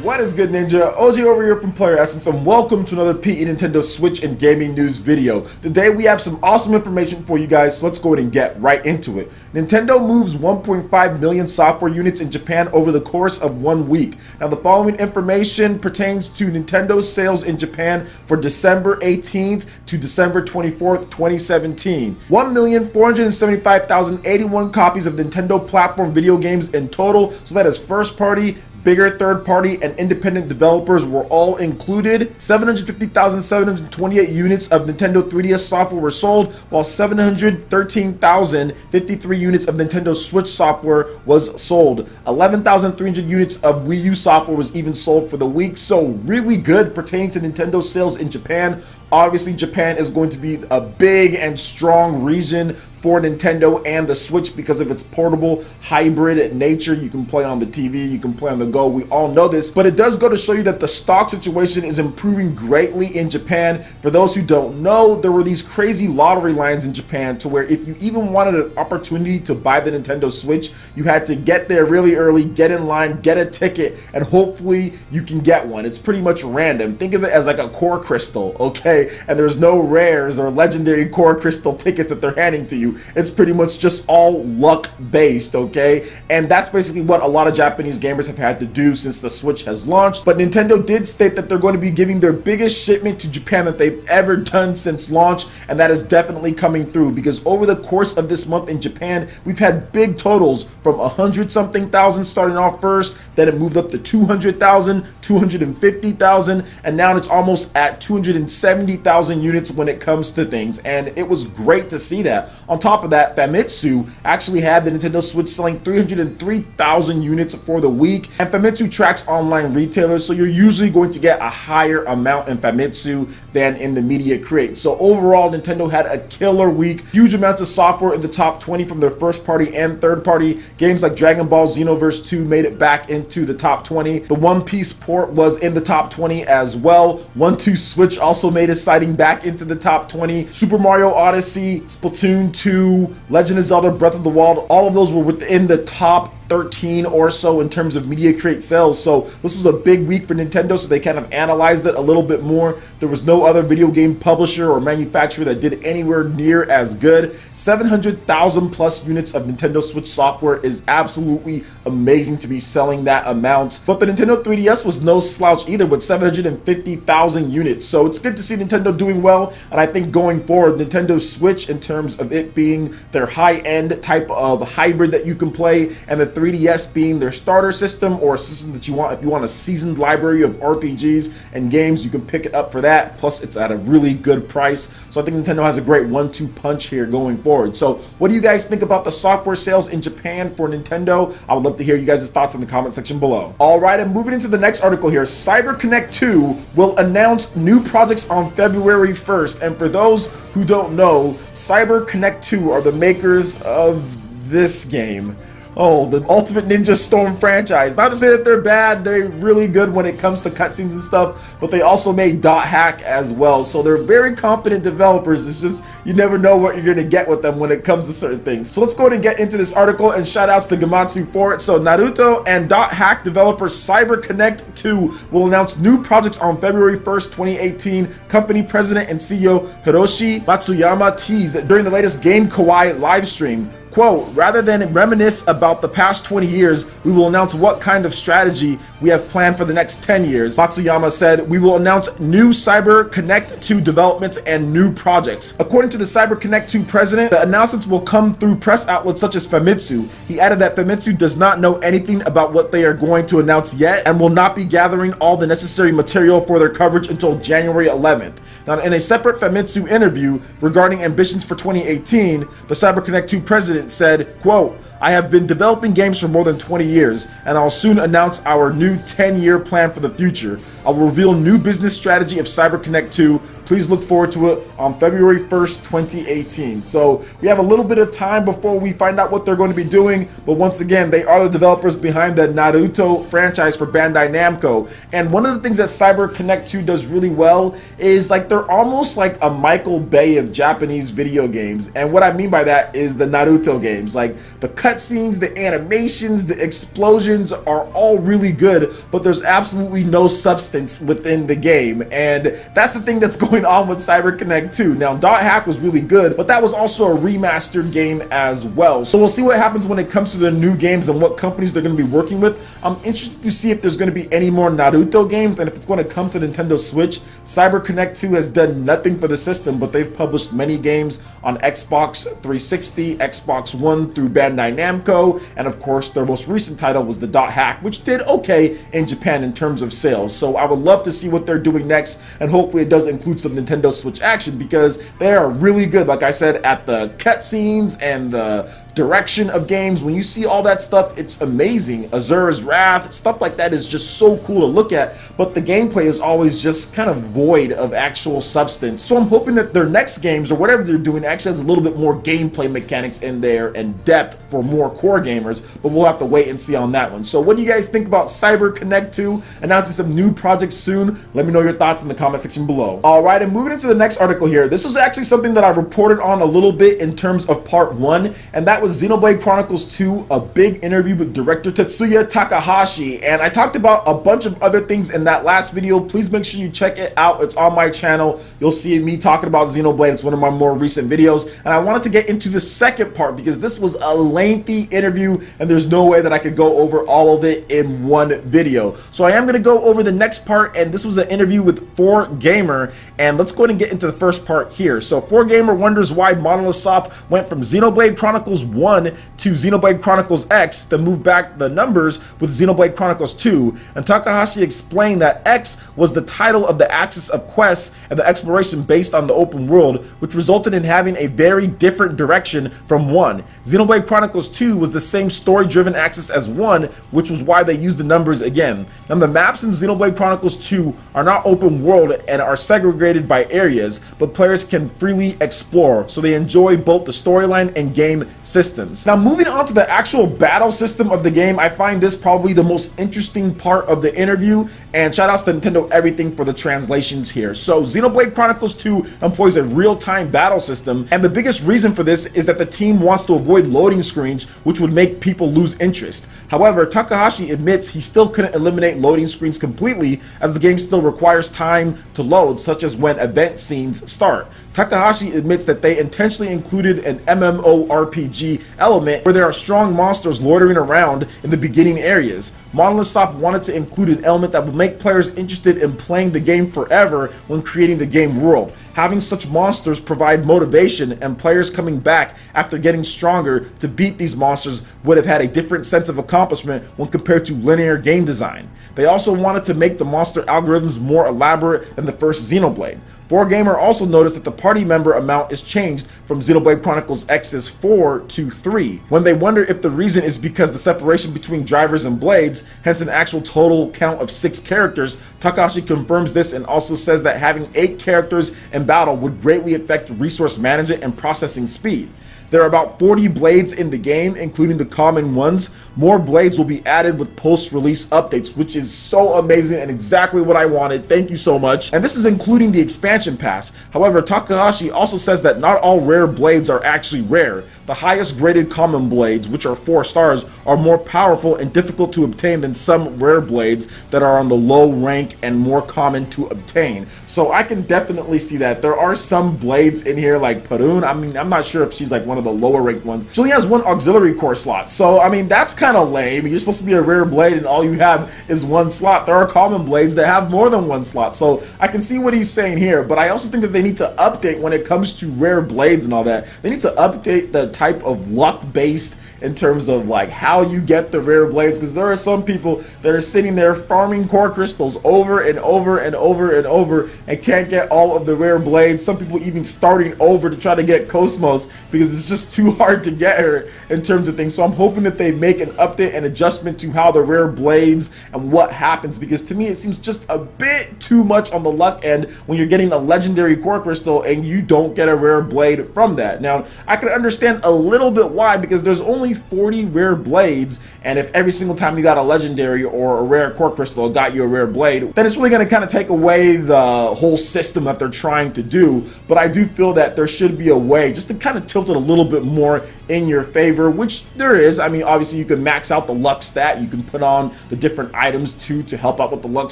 What is good, Ninja? OG over here from Player Essence, and welcome to another PE Nintendo Switch and gaming news video. Today we have some awesome information for you guys, so let's go ahead and get right into it. Nintendo moves 1.5 million software units in Japan over the course of 1 week. Now the following information pertains to Nintendo's sales in Japan for December 18th to December 24th, 2017. 1,475,081 copies of Nintendo platform video games in total, so that is first party, bigger third-party, and independent developers were all included. 750,728 units of Nintendo 3DS software were sold, while 713,053 units of Nintendo Switch software was sold. 11,300 units of Wii U software was even sold for the week, so really good pertaining to Nintendo sales in Japan. Obviously, Japan is going to be a big and strong region for Nintendo and the Switch because of its portable hybrid nature. You can play on the TV, you can play on the go, we all know this, but it does go to show you that the stock situation is improving greatly in Japan. For those who don't know, there were these crazy lottery lines in Japan to where if you even wanted an opportunity to buy the Nintendo Switch, you had to get there really early, get in line, get a ticket, and hopefully you can get one. It's pretty much random. Think of it as like a core crystal, okay? And there's no rares or legendary core crystal tickets that they're handing to you. It's pretty much just all luck based, okay? And that's basically what a lot of Japanese gamers have had to do since the Switch has launched. But Nintendo did state that they're going to be giving their biggest shipment to Japan that they've ever done since launch, and that is definitely coming through because over the course of this month in Japan, we've had big totals from 100-something thousand starting off first, then it moved up to 200,000, 250,000, and now it's almost at 270,000 units when it comes to things, and it was great to see that. On top of that, Famitsu actually had the Nintendo Switch selling 303,000 units for the week, and Famitsu tracks online retailers, so you're usually going to get a higher amount in Famitsu than in the media crate. So overall, Nintendo had a killer week. Huge amounts of software in the top 20 from their first party and third party. Games like Dragon Ball Xenoverse 2 made it back into the top 20. The One Piece port was in the top 20 as well. 1-2 Switch also made a sighting back into the top 20. Super Mario Odyssey, Splatoon 2, Legend of Zelda Breath of the Wild, all of those were within the top 13 or so in terms of media crate sales. So this was a big week for Nintendo, so they kind of analyzed it a little bit more. There was no other video game publisher or manufacturer that did anywhere near as good. 700,000 plus units of Nintendo Switch software is absolutely amazing to be selling that amount. But the Nintendo 3DS was no slouch either with 750,000 units. So it's good to see Nintendo doing well, and I think going forward, Nintendo Switch, in terms of it being their high-end type of hybrid that you can play, and the 3DS being their starter system or a system that you want, if you want a seasoned library of RPGs and games, you can pick it up for that. Plus it's at a really good price. So I think Nintendo has a great 1-2 punch here going forward. So what do you guys think about the software sales in Japan for Nintendo? I would love to hear you guys' thoughts in the comment section below. Alright, and moving into the next article here, CyberConnect2 will announce new projects on February 1st. And for those who don't know, CyberConnect2 are the makers of this game. Oh, the Ultimate Ninja Storm franchise. Not to say that they're bad, they're really good when it comes to cutscenes and stuff, but they also made Dot Hack as well. So they're very competent developers. It's just, you never know what you're going to get with them when it comes to certain things. So let's go ahead and get into this article, and shout outs to Gamatsu for it. So Naruto and Dot Hack developer CyberConnect2 will announce new projects on February 1st, 2018. Company president and CEO Hiroshi Matsuyama teased that during the latest Game Kawaii live stream. Quote, rather than reminisce about the past 20 years, we will announce what kind of strategy we have planned for the next 10 years. Matsuyama said, we will announce new CyberConnect2 developments and new projects. According to the CyberConnect2 president, the announcements will come through press outlets such as Famitsu. He added that Famitsu does not know anything about what they are going to announce yet and will not be gathering all the necessary material for their coverage until January 11th. Now, in a separate Famitsu interview regarding ambitions for 2018, the CyberConnect2 president said, quote, I have been developing games for more than 20 years, and I'll soon announce our new 10-year plan for the future. I will reveal new business strategy of CyberConnect2. Please look forward to it on February 1st, 2018. So we have a little bit of time before we find out what they're going to be doing, but once again, they are the developers behind the Naruto franchise for Bandai Namco. And one of the things that CyberConnect2 does really well is like they're almost like a Michael Bay of Japanese video games. And what I mean by that is the Naruto games. Like the cut cutscenes, the animations, the explosions are all really good, but there's absolutely no substance within the game, and that's the thing that's going on with CyberConnect2. Now, Dot Hack was really good, but that was also a remastered game as well. So we'll see what happens when it comes to the new games and what companies they're going to be working with. I'm interested to see if there's going to be any more Naruto games, and if it's going to come to Nintendo Switch. CyberConnect2 has done nothing for the system, but they've published many games on Xbox 360, Xbox One through Bandai Namco, and of course their most recent title was the Dot Hack, which did okay in Japan in terms of sales. So I would love to see what they're doing next, and hopefully it does include some Nintendo Switch action, because they are really good, like I said, at the cutscenes and the direction of games. When you see all that stuff, it's amazing. Azura's Wrath, stuff like that is just so cool to look at, but the gameplay is always just kind of void of actual substance. So I'm hoping that their next games, or whatever they're doing, actually has a little bit more gameplay mechanics in there and depth for more core gamers, but we'll have to wait and see on that one. So what do you guys think about CyberConnect2 announcing some new projects soon? Let me know your thoughts in the comment section below. Alright, and moving into the next article here, this was actually something that I reported on a little bit in terms of part 1, and that was Xenoblade Chronicles 2, a big interview with director Tetsuya Takahashi, and I talked about a bunch of other things in that last video. Please make sure you check it out. It's on my channel. You'll see me talking about Xenoblade. It's one of my more recent videos, and I wanted to get into the second part because this was a lengthy interview and there's no way that I could go over all of it in one video. So I am going to go over the next part, and this was an interview with 4Gamer, and let's go ahead and get into the first part here. So 4Gamer wonders why Monolith Soft went from Xenoblade Chronicles 1 to Xenoblade Chronicles X, then moved back the numbers with Xenoblade Chronicles 2, and Takahashi explained that X was the title of the axis of quests and the exploration based on the open world, which resulted in having a very different direction from 1. Xenoblade Chronicles 2 was the same story-driven axis as 1, which was why they used the numbers again. Now the maps in Xenoblade Chronicles 2 are not open world and are segregated by areas, but players can freely explore, so they enjoy both the storyline and game systems. Now moving on to the actual battle system of the game, I find this probably the most interesting part of the interview, and shout outs to Nintendo Everything for the translations here. So Xenoblade Chronicles 2 employs a real-time battle system, and the biggest reason for this is that the team wants to avoid loading screens, which would make people lose interest. However, Takahashi admits he still couldn't eliminate loading screens completely, as the game still requires time to load, such as when event scenes start. Takahashi admits that they intentionally included an MMORPG element where there are strong monsters loitering around in the beginning areas. Monolith Soft wanted to include an element that would make players interested in playing the game forever when creating the game world. Having such monsters provide motivation, and players coming back after getting stronger to beat these monsters would have had a different sense of accomplishment when compared to linear game design. They also wanted to make the monster algorithms more elaborate than the first Xenoblade. 4Gamer also noticed that the party member amount is changed from Xenoblade Chronicles X's 4 to 3, when they wonder if the reason is because the separation between drivers and blades, hence an actual total count of 6 characters. Takahashi confirms this and also says that having 8 characters in battle would greatly affect resource management and processing speed. There are about 40 blades in the game, including the common ones. More blades will be added with post-release updates, which is so amazing and exactly what I wanted. Thank you so much. And this is including the expansion pass. However, Takahashi also says that not all rare blades are actually rare. The highest graded common blades, which are 4 stars, are more powerful and difficult to obtain than some rare blades that are on the low rank and more common to obtain. So I can definitely see that. There are some blades in here like Perun. I mean, I'm not sure if she's like one of the lower ranked ones. She only has 1 auxiliary core slot. So, I mean, that's kind of lame. You're supposed to be a rare blade and all you have is 1 slot. There are common blades that have more than 1 slot. So I can see what he's saying here, but I also think that they need to update when it comes to rare blades and all that. They need to update the type of luck based in terms of like how you get the rare blades, because there are some people that are sitting there farming core crystals over and over and over and over and can't get all of the rare blades. Some people even starting over to try to get Cosmos because it's just too hard to get her in terms of things. So I'm hoping that they make an update and adjustment to how the rare blades and what happens, because to me it seems just a bit too much on the luck end when you're getting a legendary core crystal and you don't get a rare blade from that. Now I can understand a little bit why, because there's only only 40 rare blades, and if every single time you got a legendary or a rare core crystal got you a rare blade, then it's really going to kind of take away the whole system that they're trying to do. But I do feel that there should be a way just to kind of tilt it a little bit more in your favor, which there is. I mean, obviously you can max out the luck stat, you can put on the different items too to help out with the luck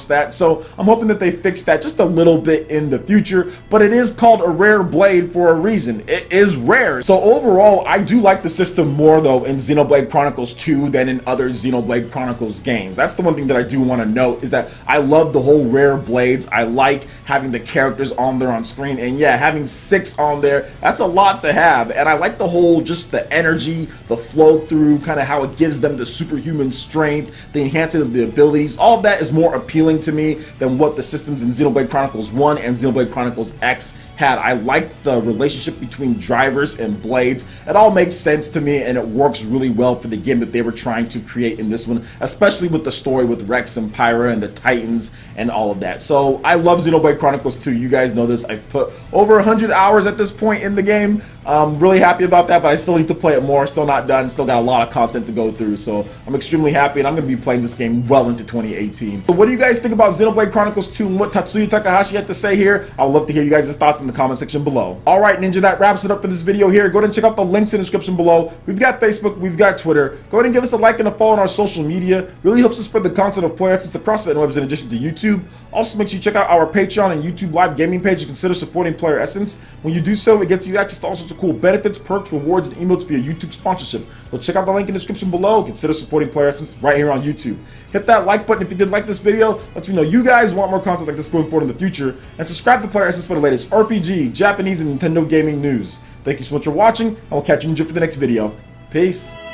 stat. So I'm hoping that they fix that just a little bit in the future, but it is called a rare blade for a reason. It is rare. So overall, I do like the system more though in Xenoblade Chronicles 2 than in other Xenoblade Chronicles games. That's the one thing that I do want to note, is that I love the whole rare blades. I like having the characters on there on screen, and yeah, having 6 on there, that's a lot to have. And I like the whole, just the energy, the flow through, kind of how it gives them the superhuman strength, the enhancement of the abilities. All of that is more appealing to me than what the systems in Xenoblade Chronicles 1 and Xenoblade Chronicles X had. I like the relationship between drivers and blades. It all makes sense to me, and it works really well for the game that they were trying to create in this one, especially with the story with Rex and Pyra and the Titans and all of that. So I love Xenoblade Chronicles 2. You guys know this. I've put over 100 hours at this point in the game. I'm really happy about that, but I still need to play it more. Still not done. Still got a lot of content to go through. So I'm extremely happy, and I'm going to be playing this game well into 2018. So what do you guys think about Xenoblade Chronicles 2 and what Tatsuya Takahashi had to say here? I would love to hear you guys' thoughts in the comment section below. Alright, Ninja, that wraps it up for this video here. Go ahead and check out the links in the description below. We've got Facebook, we've got Twitter. Go ahead and give us a like and a follow on our social media. Really helps us spread the content of Player Essence across the interwebs in addition to YouTube. Also, make sure you check out our Patreon and YouTube live gaming page and consider supporting Player Essence. When you do so, it gets you access to all sorts of cool benefits, perks, rewards, and emotes via YouTube sponsorship. So check out the link in the description below. Consider supporting Player Essence right here on YouTube. Hit that like button if you did like this video. Lets me know you guys want more content like this going forward in the future. And subscribe to Player Essence for the latest RPG, Japanese, and Nintendo gaming news. Thank you so much for watching, and we'll catch you for the next video. Peace.